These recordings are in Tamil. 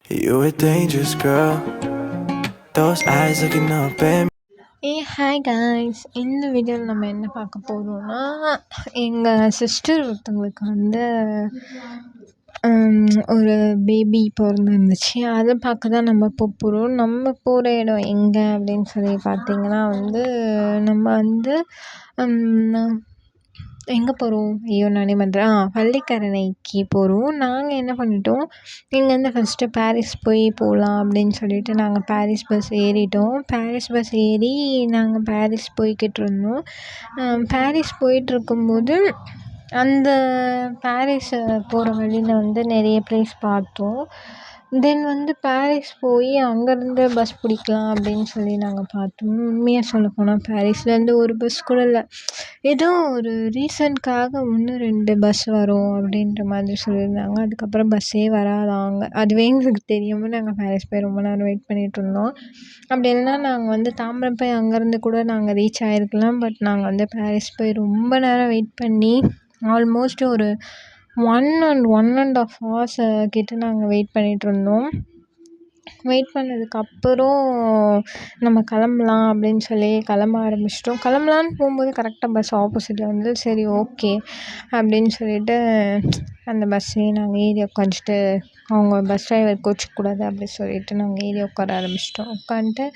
You a dangerous girl. Those eyes looking up at me. Hi guys, இந்த வீடியோவில் நம்ம என்ன பார்க்க போகிறோம்னா, எங்கள் சிஸ்டர் ஒருத்தவங்களுக்கு வந்து ஒரு பேபி பிறந்துருந்துச்சு. அதை பார்க்க தான் நம்ம போகிறோம். நம்ம போகிற இடம் எங்கே அப்படின்னு சொல்லி பார்த்தீங்கன்னா வந்து, நம்ம வந்து எங்கே போகிறோம்? ஐயோ நானே மறந்துட்டேன். பள்ளிக்கரணைக்கு போகிறோம். நாங்கள் என்ன பண்ணிட்டோம், இங்கேருந்து ஃபஸ்ட்டு பாரிஸ் போகலாம் அப்படின்னு சொல்லிட்டு நாங்கள் பாரிஸ் பஸ் ஏறிட்டோம். பாரிஸ் பஸ் ஏறி நாங்கள் பாரிஸ் போய்க்கிட்டுருந்தோம். பாரிஸ் போயிட்டுருக்கும்போது அந்த பாரிஸ் போகிற வழியில் வந்து நிறைய ப்ளேஸ் பார்த்தோம். தென் வந்து பாரிஸ் போய் அங்கேருந்து பஸ் பிடிக்கலாம் அப்படின்னு சொல்லி நாங்கள் பார்த்தோம். உண்மையாக சொல்லப்போனால் பாரிஸ்லேருந்து ஒரு பஸ் கூட இல்லை. ஏதோ ஒரு ரீசன்க்காக 1-2 பஸ் வரும் அப்படின்ற மாதிரி சொல்லியிருந்தாங்க. அதுக்கப்புறம் பஸ்ஸே வராதாங்க. அதுவே எங்களுக்கு தெரியாமல் நாங்கள் பாரிஸ் போய் ரொம்ப நேரம் வெயிட் பண்ணிகிட்ருந்தோம். அப்படி இல்லைனா நாங்கள் வந்து தாம்பரம் போய் அங்கேருந்து கூட நாங்கள் ரீச் ஆகிருக்கலாம். பட் நாங்கள் வந்து பாரிஸ் போய் ரொம்ப நேரம் வெயிட் பண்ணி ஆல்மோஸ்ட் ஒரு 1.5 ஹவர்ஸ் கிட்ட நாங்கள் வெயிட் பண்ணிகிட்ருந்தோம். வெயிட் பண்ணதுக்கப்புறம் நம்ம கிளம்பலாம் அப்படின்னு சொல்லி கிளம்ப ஆரம்பிச்சிட்டோம். கிளம்பலான்னு போகும்போது கரெக்டாக பஸ் ஆப்போசிட்டில் வந்து சரி ஓகே அப்படின்னு சொல்லிட்டு அந்த பஸ்ஸையே நாங்கள் ஏறி உட்காந்துட்டு, அவங்க பஸ் டிரைவர் கோச்சிக்கக்கூடாது அப்படி சொல்லிட்டு நாங்கள் ஏறி உட்கார ஆரம்பிச்சிட்டோம். உட்காந்துட்டு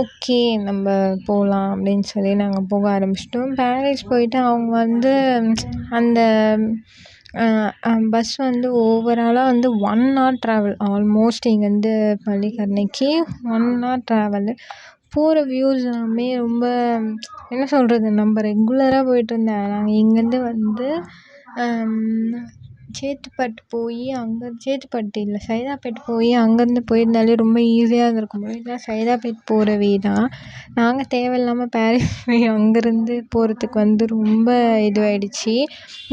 ஓகே நம்ம போகலாம் அப்படின்னு சொல்லி நாங்கள் போக ஆரம்பிச்சிட்டோம். பாரிஸ் போயிட்டு அவங்க வந்து அந்த பஸ் வந்து ஓவராலாக வந்து 1 ஹவர் ட்ராவல். ஆல்மோஸ்ட் இங்கேருந்து பள்ளிக்கரணைக்கு 1 ஹவர் ட்ராவலு. போகிற வியூஸ் எல்லாமே ரொம்ப என்ன சொல்கிறது, நம்ம ரெகுலராக போயிட்டுருந்தேன். நாங்கள் இங்கேருந்து வந்து சேத்துப்பட்டு போய் சேத்துப்பட்டு இல்லை, சைதாப்பேட் போய் அங்கேருந்து போயிருந்தாலே ரொம்ப ஈஸியாக இருந்திருக்கும். இதெல்லாம் சைதாப்பேட் போகிற வே தான். நாங்கள் தேவையில்லாமல் பாரிஸ் போய் அங்கேருந்து போகிறதுக்கு வந்து ரொம்ப இதுவாகிடுச்சு.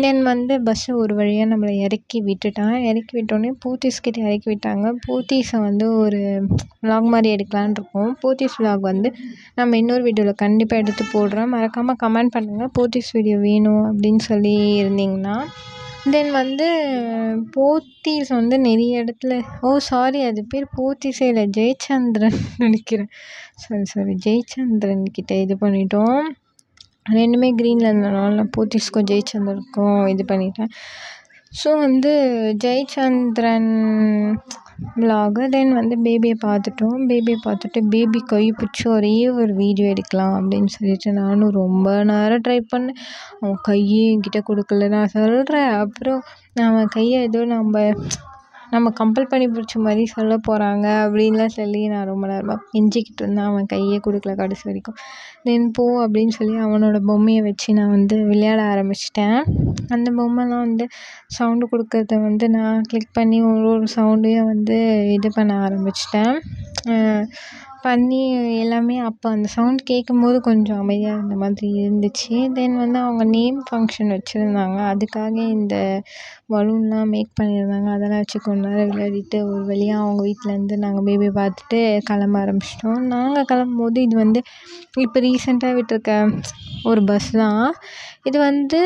தென் வந்து பஸ்ஸு ஒரு வழியாக நம்மளை இறக்கி விட்டோடனே போத்தீஸ் கிட்டே இறக்கி விட்டாங்க. போத்தீஸை வந்து ஒரு விலாக் மாதிரி எடுக்கலான்னு இருக்கோம். போத்தீஸ் விலாக் வந்து நம்ம இன்னொரு வீடியோவில் கண்டிப்பாக எடுத்து போடுறோம். மறக்காமல் கமெண்ட் பண்ணுங்கள் போத்தீஸ் வீடியோ வேணும் அப்படின்னு சொல்லி இருந்தீங்கன்னா. தென் வந்து போத்தீஸ் வந்து நிறைய இடத்துல சாரி அது பேர் போத்தீஸே இல்லை, ஜெயச்சந்திரன் நினைக்கிறேன். சாரி ஜெயச்சந்திரன் கிட்டே இது பண்ணிட்டோம். 2மே க்ரீனில் இருந்தனால நான் போத்தீஸ்க்கும் ஜெயச்சந்திரனுக்கும் இது பண்ணிட்டேன். ஸோ வந்து ஜெயச்சந்திரன் விலாகு. தென் வந்து பேபியை பார்த்துட்டு பேபி கை பிடிச்சி ஒரே ஒரு வீடியோ எடுக்கலாம் அப்படின்னு சொல்லிட்டு நானும் ரொம்ப நேரம் ட்ரை பண்ணேன். அவன் கையே என்கிட்ட கொடுக்கல. நான் சொல்கிறேன், அப்புறம் அவன் கையை ஏதோ நம்ம கம்பல் பண்ணி பிடிச்ச மாதிரி சொல்ல போகிறாங்க அப்படின்லாம் சொல்லி நான் ரொம்ப நேரமாக கெஞ்சிக்கிட்டு இருந்தேன். அவன் கையே கொடுக்கல கடைசி வரைக்கும். தென் போ அப்படின்னு சொல்லி அவனோட பொம்மையை வச்சு நான் வந்து விளையாட ஆரம்பிச்சிட்டேன். அந்த பொம்மைலாம் வந்து சவுண்டு கொடுக்கறத வந்து நான் கிளிக் பண்ணி ஒரு சவுண்டையும் வந்து இது பண்ண ஆரம்பிச்சிட்டேன். பண்ணி எல்லாமே அப்போ அந்த சவுண்ட் கேட்கும்போது கொஞ்சம் அமைதியாக இருந்த மாதிரி இருந்துச்சு. தென் வந்து அவங்க நேம் ஃபங்க்ஷன் வச்சுருந்தாங்க. அதுக்காக இந்த பலூன்லாம் மேக் பண்ணியிருந்தாங்க. அதெல்லாம் வச்சு கொஞ்ச நேரம் விளையாடிட்டு ஒரு வழியாக அவங்க வீட்டிலேருந்து நாங்கள் பேபியை பார்த்துட்டு கிளம்ப ஆரம்பிச்சிட்டோம். நாங்கள் கிளம்பும்போது இது வந்து இப்போ ரீசெண்டாக விட்டிருக்க ஒரு பஸ் தான். இது வந்து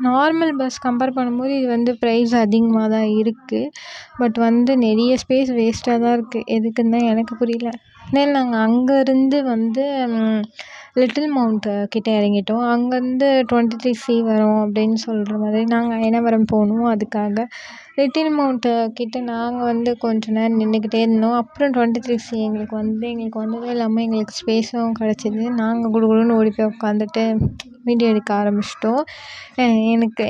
நார்மல் பஸ் கம்பேர் பண்ணும்போது இது வந்து ப்ரைஸ் அதிகமாக தான் இருக்குது. பட் வந்து நிறைய ஸ்பேஸ் வேஸ்ட்டாக தான் இருக்குது. எதுக்குன்னு தான் எனக்கு புரியல. தென் நாங்கள் அங்கேருந்து வந்து லிட்டில் மவுண்ட் கிட்டே இறங்கிட்டோம். அங்கேருந்து 23C வரும் அப்படின்னு சொல்கிற மாதிரி நாங்கள் அயனாவரம் போகணும். அதுக்காக லிட்டில் மவுண்ட்டு கிட்டே நாங்கள் வந்து கொஞ்ச நேரம் நின்றுக்கிட்டே இருந்தோம். அப்புறம் 23C எங்களுக்கு வந்ததும் இல்லாமல் எங்களுக்கு ஸ்பேஸும் கிடச்சிது. நாங்கள் குடுகுடுன்னு ஓடி போய் உட்காந்துட்டு வீடியோ எடுக்க ஆரம்பிச்சிட்டோம்.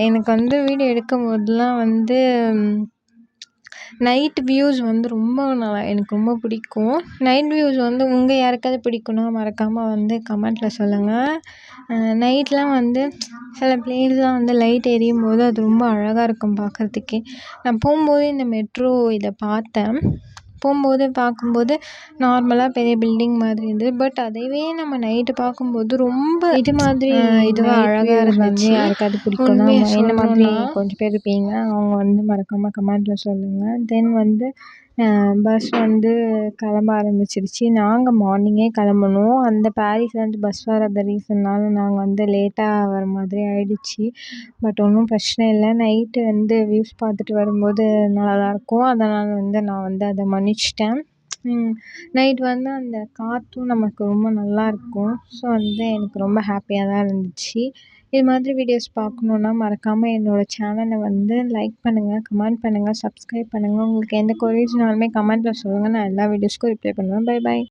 எனக்கு வந்து வீடியோ எடுக்கும்போதெல்லாம் வந்து நைட் வியூஸ் வந்து எனக்கு ரொம்ப பிடிக்கும். நைட் வியூஸ் வந்து உங்கள் யாருக்காவது பிடிக்கும்னா மறக்காமல் வந்து கமெண்ட்டில் சொல்லுங்கள். நைட்லாம் வந்து சில பிளேஸ்லாம் வந்து லைட் எரியும்போது அது ரொம்ப அழகாக இருக்கும் பார்க்குறதுக்கே. நான் போகும்போது இந்த மெட்ரோ இதை பார்த்தேன். பார்க்கும்போது நார்மலாக பெரிய பில்டிங் மாதிரி இருந்தது. பட் அதைவே நம்ம நைட்டு பார்க்கும்போது ரொம்ப இது மாதிரி இதுவாக அழகாக இருந்துச்சு. யாருக்காவது பிடிக்கும்னா என்ன மாதிரி கொஞ்சம் பேர் இருப்பீங்க, அவங்க வந்து மறக்காமல் கமெண்ட்டில் சொல்லுங்கள். தென் வந்து பஸ் வந்து கிளம்ப ஆரம்பிச்சிருச்சு. நாங்கள் மார்னிங்கே கிளம்பணும். அந்த பாரிஸ்லேருந்து பஸ் வராத ரீசன்னால் நாங்கள் வந்து லேட்டாக வர மாதிரி ஆயிடுச்சு. பட் ஒன்றும் பிரச்சனை இல்லை. நைட்டு வந்து வியூஸ் பார்த்துட்டு வரும்போது நல்லா தான் இருக்கும். அதனால் வந்து நான் வந்து அதை மன்னிச்சிட்டேன். நைட் வந்து அந்த காற்றும் நமக்கு ரொம்ப நல்லாயிருக்கும். ஸோ வந்து எனக்கு ரொம்ப ஹாப்பியாக தான் இருந்துச்சு. இது மாதிரி வீடியோஸ் பார்க்கணுன்னா மறக்காமல் என்னோடய சேனலை வந்து லைக் பண்ணுங்கள், கமெண்ட் பண்ணுங்கள், சப்ஸ்கிரைப் பண்ணுங்கள். உங்களுக்கு எந்த கொரீஸ்னாலுமே கமெண்ட்டில் சொல்லுங்கள். நான் எல்லா வீடியோஸ்க்கும் ரிப்ளை பண்ணுவேன். Bye bye.